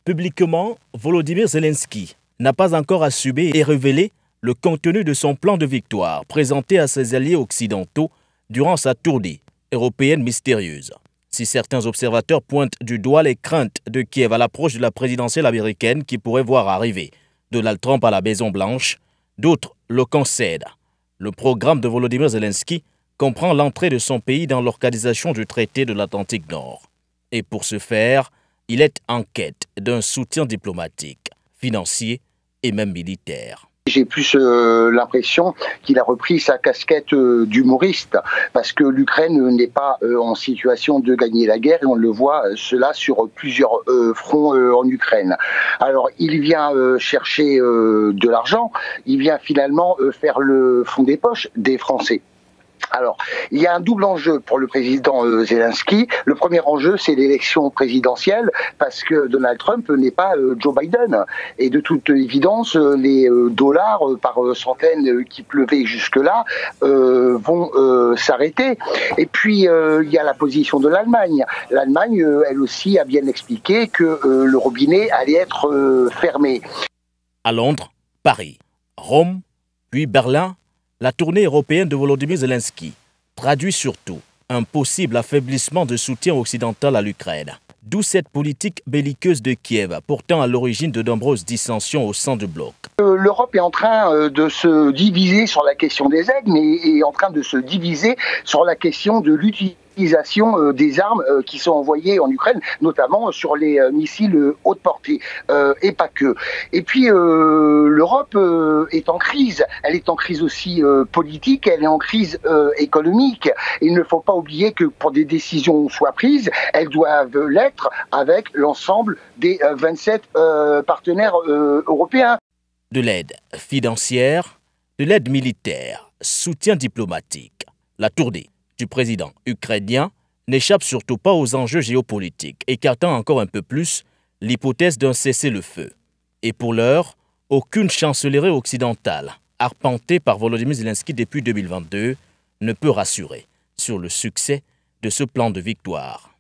Publiquement, Volodymyr Zelensky n'a pas encore assumé et révélé le contenu de son plan de victoire présenté à ses alliés occidentaux durant sa tournée européenne mystérieuse. Si certains observateurs pointent du doigt les craintes de Kiev à l'approche de la présidentielle américaine qui pourrait voir arriver Donald Trump à la Maison-Blanche, d'autres le concèdent. Le programme de Volodymyr Zelensky comprend l'entrée de son pays dans l'organisation du traité de l'Atlantique Nord. Et pour ce faire, il est en quête d'un soutien diplomatique, financier et même militaire. J'ai plus l'impression qu'il a repris sa casquette d'humoriste parce que l'Ukraine n'est pas en situation de gagner la guerre et on le voit cela sur plusieurs fronts en Ukraine. Alors il vient chercher de l'argent, il vient finalement faire le fond des poches des Français. Alors, il y a un double enjeu pour le président Zelensky. Le premier enjeu, c'est l'élection présidentielle, parce que Donald Trump n'est pas Joe Biden. Et de toute évidence, les dollars par centaines qui pleuvaient jusque-là vont s'arrêter. Et puis, il y a la position de l'Allemagne. L'Allemagne, elle aussi, a bien expliqué que le robinet allait être fermé. À Londres, Paris, Rome, puis Berlin, la tournée européenne de Volodymyr Zelensky traduit surtout un possible affaiblissement de soutien occidental à l'Ukraine. D'où cette politique belliqueuse de Kiev, pourtant à l'origine de nombreuses dissensions au sein du bloc. L'Europe est en train de se diviser sur la question des aides, mais est en train de se diviser sur la question de l'utilisation des armes qui sont envoyées en Ukraine, notamment sur les missiles haute portée, et pas que. Et puis l'Europe est en crise. Elle est en crise aussi politique, elle est en crise économique. Il ne faut pas oublier que pour des décisions soient prises, elles doivent l'être avec l'ensemble des 27 partenaires européens. De l'aide financière, de l'aide militaire, soutien diplomatique. La tournée du président ukrainien n'échappe surtout pas aux enjeux géopolitiques, écartant encore un peu plus l'hypothèse d'un cessez-le-feu. Et pour l'heure, aucune chancellerie occidentale, arpentée par Volodymyr Zelensky depuis 2022, ne peut rassurer sur le succès de ce plan de victoire.